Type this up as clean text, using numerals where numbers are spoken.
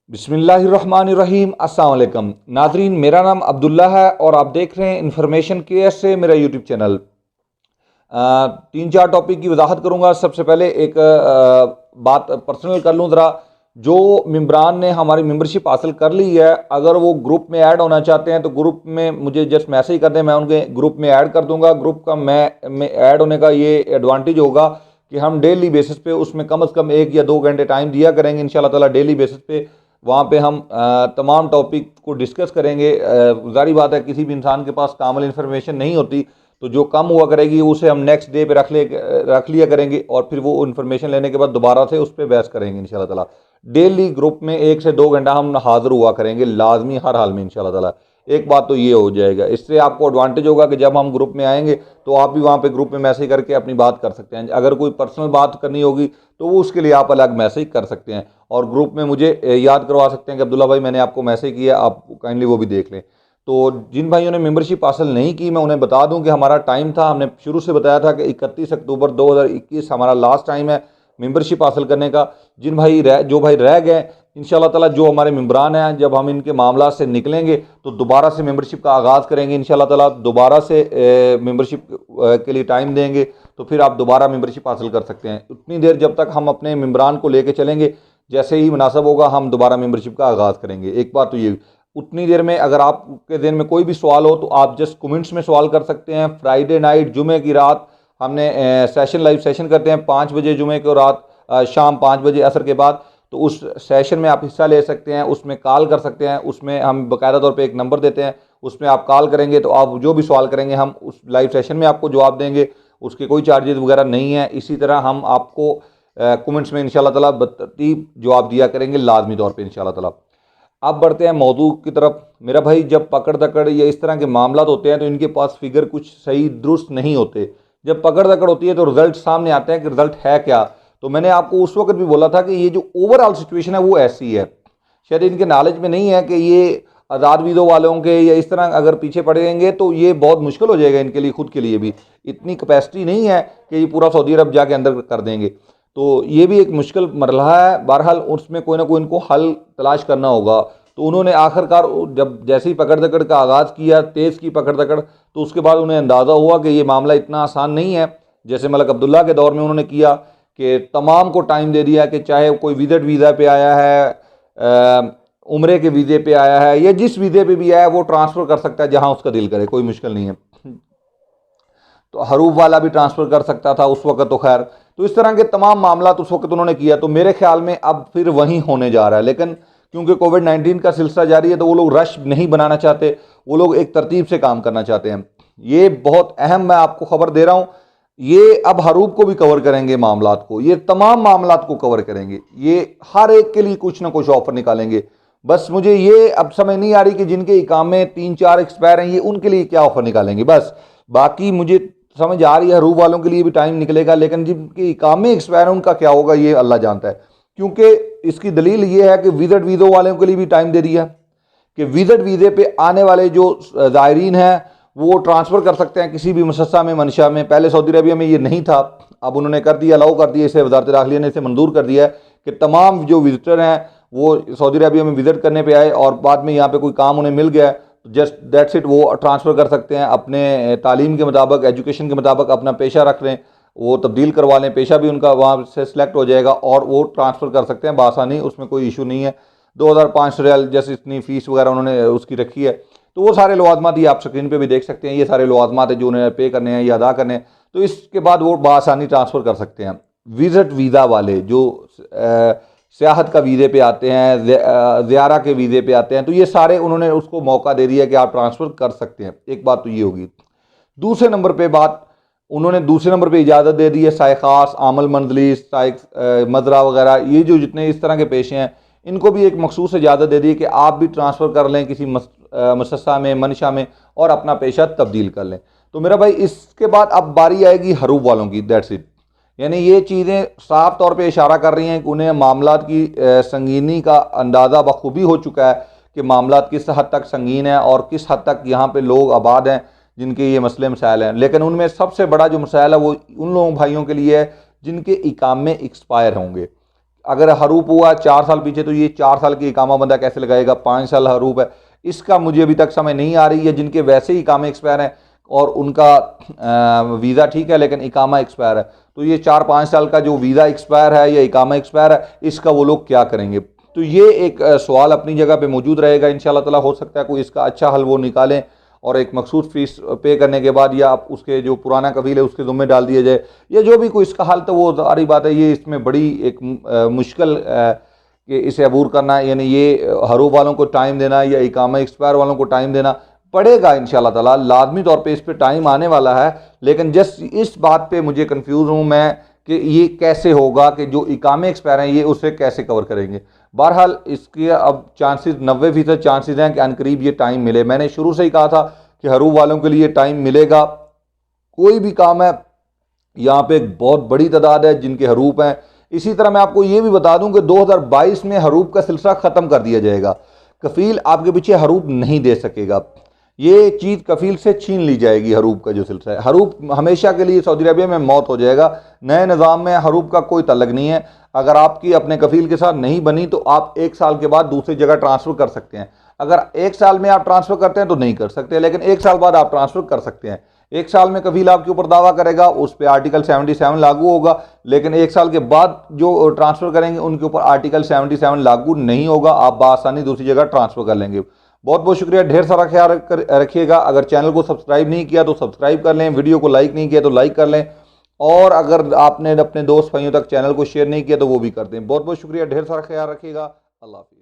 बिस्मिल्लाहिर्रहमानिर्रहीम। अस्सलाम वालेकुम नाजरीन, मेरा नाम अब्दुल्ला है और आप देख रहे हैं इन्फॉर्मेशन के से मेरा यूट्यूब चैनल। तीन चार टॉपिक की वजाहत करूंगा। सबसे पहले एक बात पर्सनल कर लूँ ज़रा। जो मेम्बरान ने हमारी मेंबरशिप हासिल कर ली है, अगर वो ग्रुप में ऐड होना चाहते हैं तो ग्रुप में मुझे जस्ट मैसेज कर दें, मैं उनके ग्रुप में ऐड कर दूंगा। ग्रुप का मैं ऐड होने का ये एडवांटेज होगा कि हम डेली बेसिस पे उसमें कम से कम 1 या 2 घंटे टाइम दिया करेंगे इंशाल्लाह ताला। डेली बेसिस पे वहाँ पे हम तमाम टॉपिक को डिस्कस करेंगे। जारी बात है, किसी भी इंसान के पास कामिल इन्फॉर्मेशन नहीं होती, तो जो कम हुआ करेगी उसे हम नेक्स्ट डे पे रख लिया करेंगे और फिर वो इन्फॉर्मेशन लेने के बाद दोबारा से उस पर बहस करेंगे इंशाल्लाह ताला। डेली ग्रुप में 1 से 2 घंटा हम हाजिर हुआ करेंगे लाजमी, हर हाल में इंशाल्लाह ताला। एक बात तो ये हो जाएगा, इससे आपको एडवांटेज होगा कि जब हम ग्रुप में आएंगे तो आप भी वहाँ पे ग्रुप में मैसेज करके अपनी बात कर सकते हैं। अगर कोई पर्सनल बात करनी होगी तो वो उसके लिए आप अलग मैसेज कर सकते हैं और ग्रुप में मुझे याद करवा सकते हैं कि अब्दुल्ला भाई मैंने आपको मैसेज किया, आप काइंडली वो भी देख लें। तो जिन भाइयों ने मेंबरशिप हासिल नहीं की, मैं उन्हें बता दूं कि हमारा टाइम था, हमने शुरू से बताया था कि 31 अक्टूबर 2021 हमारा लास्ट टाइम है मेंबरशिप हासिल करने का। जो भाई रह गए, इंशाल्लाह ताला जो हमारे मेम्बरान हैं, जब हम इनके मामला से निकलेंगे तो दोबारा से मेंबरशिप का आगाज़ करेंगे इंशाल्लाह ताला। दोबारा से मेंबरशिप के लिए टाइम देंगे तो फिर आप दोबारा मेंबरशिप हासिल कर सकते हैं। उतनी देर जब तक हम अपने मेम्बरान को लेके चलेंगे, जैसे ही मुनासिब होगा हम दोबारा मेंबरशिप का आगाज़ करेंगे। एक बात तो ये, उतनी देर में अगर आपके दिन में कोई भी सवाल हो तो आप जस्ट कमेंट्स में सवाल कर सकते हैं। फ्राइडे नाइट जुमे की रात हमने सेशन, लाइव सेशन करते हैं 5 बजे जुमे को रात, शाम 5 बजे असर के बाद। तो उस सेशन में आप हिस्सा ले सकते हैं, उसमें कॉल कर सकते हैं। उसमें हम बाकायदा तौर पे एक नंबर देते हैं, उसमें आप कॉल करेंगे तो आप जो भी सवाल करेंगे हम उस लाइव सेशन में आपको जवाब देंगे। उसके कोई चार्जेस वगैरह नहीं है। इसी तरह हम आपको कमेंट्स में इंशाल्लाह ताला बतरतीब जवाब दिया करेंगे लाजमी तौर पे इंशाल्लाह ताला। अब बढ़ते हैं मौजू की तरफ। मेरा भाई, जब पकड़ दकड़ या इस तरह के मामला होते हैं तो इनके पास फिगर कुछ सही दुरुस्त नहीं होते। जब पकड़ दकड़ होती है तो रिजल्ट सामने आते हैं कि रिजल्ट है क्या। तो मैंने आपको उस वक्त भी बोला था कि ये जो ओवरऑल सिचुएशन है वो ऐसी है, शायद इनके नॉलेज में नहीं है कि ये आज़ाद वीज़ों वालों के या इस तरह अगर पीछे पड़ेंगे तो ये बहुत मुश्किल हो जाएगा इनके लिए, खुद के लिए भी इतनी कैपेसिटी नहीं है कि ये पूरा सऊदी अरब जाके अंदर कर देंगे। तो ये भी एक मुश्किल मरहला है। बहरहाल उसमें कोई ना कोई इनको हल तलाश करना होगा। तो उन्होंने आखिरकार जब जैसे ही पकड़ दकड़ का आगाज़ किया, तेज़ की पकड़ दकड़, तो उसके बाद उन्हें अंदाज़ा हुआ कि ये मामला इतना आसान नहीं है जैसे मलिक अब्दुल्ला के दौर में उन्होंने किया कि तमाम को टाइम दे दिया कि चाहे कोई विजिट वीज़ा पे आया है, उम्रे के वीज़े पे आया है, या जिस वीज़े पे भी आया है वो ट्रांसफ़र कर सकता है जहां उसका दिल करे, कोई मुश्किल नहीं है। तो हरूफ वाला भी ट्रांसफ़र कर सकता था उस वक्त तो खैर। तो इस तरह के तमाम मामला उस वक्त उन्होंने किया। तो मेरे ख्याल में अब फिर वही होने जा रहा है, लेकिन क्योंकि कोविड-19 का सिलसिला जारी है तो वो लोग रश नहीं बनाना चाहते, वो लोग एक तरतीब से काम करना चाहते हैं। ये बहुत अहम मैं आपको खबर दे रहा हूँ। ये अब हरूफ को भी कवर करेंगे, मामलात को, ये तमाम मामलात को कवर करेंगे। ये हर एक के लिए कुछ ना कुछ ऑफर निकालेंगे। बस मुझे ये अब समझ नहीं आ रही कि जिनके इकामे 3-4 एक्सपायर हैं ये उनके लिए क्या ऑफर निकालेंगे। बस बाकी मुझे समझ आ रही है हरूफ वालों के लिए भी टाइम निकलेगा, लेकिन जिनके इकामे एक्सपायर हैं उनका क्या होगा ये अल्लाह जानता है। क्योंकि इसकी दलील ये है कि विजिट वीज़ों वालों के लिए भी टाइम दे दिया कि विजिट वीज़े पे आने वाले जो ज़ायरीन हैं वो ट्रांसफ़र कर सकते हैं किसी भी मुसस्सा में, मंशा में। पहले सऊदी अरबिया में ये नहीं था, अब उन्होंने कर दिया, अलाउ कर दिया, इसे वज़ारत दाखिला ने इसे मंजूर कर दिया है कि तमाम जो विजिटर हैं वो सऊदी अरबिया में विजिट करने पे आए और बाद में यहाँ पे कोई काम उन्हें मिल गया तो जस्ट दैट्स इट, वो ट्रांसफ़र कर सकते हैं अपने तालीम के मुताबिक, एजुकेशन के मुताबिक अपना पेशा रख लें, वो तब्दील करवा लें, पेशा भी उनका वहाँ से सिलेक्ट हो जाएगा और वो ट्रांसफ़र कर सकते हैं बआसानी, उसमें कोई इशू नहीं है। 2500 रियाल जैसे इतनी फ़ीस वगैरह उन्होंने उसकी रखी है। तो वो सारे लवाजमात ये आप स्क्रीन पे भी देख सकते हैं, ये सारे लवाजमात है जो उन्हें पे करने हैं या अदा करने हैं। तो इसके बाद वो बआसानी ट्रांसफ़र कर सकते हैं। विजिट वीज़ा वाले जो सियाहत का वीज़े पे आते हैं, ज़ियारा के वीज़े पे आते हैं, तो ये सारे उन्होंने उसको मौका दे दिया कि आप ट्रांसफ़र कर सकते हैं। एक बात तो ये होगी। दूसरे नंबर पे इजाज़त दे दी है साय ख़ास, आमल मंजलिस, साय मजरा वगैरह, ये जो जितने इस तरह के पेशे हैं इनको भी एक मखसूस इजाज़त दे दी है कि आप भी ट्रांसफ़र कर लें किसी मुसस्सा में, मनशा में, और अपना पेशा तब्दील कर लें। तो मेरा भाई इसके बाद अब बारी आएगी हरूफ वालों की। That's it. यानी ये चीज़ें साफ तौर पे इशारा कर रही हैं कि उन्हें मामलात की संगीनी का अंदाज़ा बखूबी हो चुका है कि मामलात किस हद तक संगीन है और किस हद तक यहाँ पे लोग आबाद हैं जिनके ये मसले मसाइल हैं। लेकिन उनमें सबसे बड़ा जो मसाइल है वो उन लोगों भाइयों के लिए है जिनके इकामे एक्सपायर होंगे। अगर हरूप हुआ 4 साल पीछे, तो ये 4 साल की इकामा बंदा कैसे लगाएगा? 5 साल हरूप है, इसका मुझे अभी तक समझ नहीं आ रही है। जिनके वैसे ही इकामे एक्सपायर हैं और उनका वीज़ा ठीक है लेकिन इकामा एक्सपायर है, तो ये 4-5 साल का जो वीज़ा एक्सपायर है या इकामा एक्सपायर है, इसका वो लोग क्या करेंगे? तो ये एक सवाल अपनी जगह पे मौजूद रहेगा। इंशाल्लाह ताला हो सकता है कोई इसका अच्छा हल वो निकालें और एक मखसूस फीस पे करने के बाद या आप उसके जो पुराना कबील है उसके ज़ुम्मे डाल दिया जाए, या जो भी कोई इसका हल, तो वो सारी बात है। ये इसमें बड़ी एक मुश्किल कि इसे अबूर करना, यानी ये हरूब वालों को टाइम देना या इकामा एक्सपायर वालों को टाइम देना पड़ेगा इंशाल्लाह ताला, लाजमी तौर पे इस पे टाइम आने वाला है। लेकिन जस्ट इस बात पे मुझे कंफ्यूज हूँ मैं कि ये कैसे होगा कि जो इकामे एक्सपायर हैं ये उसे कैसे कवर करेंगे। बहरहाल इसके अब चांसेस 90% चांसेस हैं कि अनकरीब ये टाइम मिले। मैंने शुरू से ही कहा था कि हरूब वालों के लिए टाइम मिलेगा। कोई भी काम है, यहाँ पे एक बहुत बड़ी तादाद है जिनके हरूप हैं। इसी तरह मैं आपको ये भी बता दूं कि 2022 में हरूप का सिलसिला ख़त्म कर दिया जाएगा। कफील आपके पीछे हरूप नहीं दे सकेगा, ये चीज़ कफील से छीन ली जाएगी। हरूप का जो सिलसिला है, हरूप हमेशा के लिए सऊदी अरबिया में मौत हो जाएगा। नए निज़ाम में हरूप का कोई तल्लक नहीं है। अगर आपकी अपने कफील के साथ नहीं बनी तो आप 1 साल के बाद दूसरी जगह ट्रांसफ़र कर सकते हैं। अगर 1 साल में आप ट्रांसफ़र करते हैं तो नहीं कर सकते, लेकिन 1 साल बाद आप ट्रांसफ़र कर सकते हैं। 1 साल में कफील आपके ऊपर दावा करेगा, उस पर आर्टिकल 77 लागू होगा, लेकिन 1 साल के बाद जो ट्रांसफ़र करेंगे उनके ऊपर आर्टिकल 77 लागू नहीं होगा। आप बआसानी दूसरी जगह ट्रांसफ़र कर लेंगे। बहुत बहुत शुक्रिया, ढेर सारा ख्याल रखिएगा। अगर चैनल को सब्सक्राइब नहीं किया तो सब्सक्राइब कर लें, वीडियो को लाइक नहीं किया तो लाइक कर लें, और अगर आपने अपने दोस्त भाइयों तक चैनल को शेयर नहीं किया तो वो भी कर दें। बहुत बहुत शुक्रिया, ढेर सारा ख्याल रखिएगा। अल्लाह हाफिज़।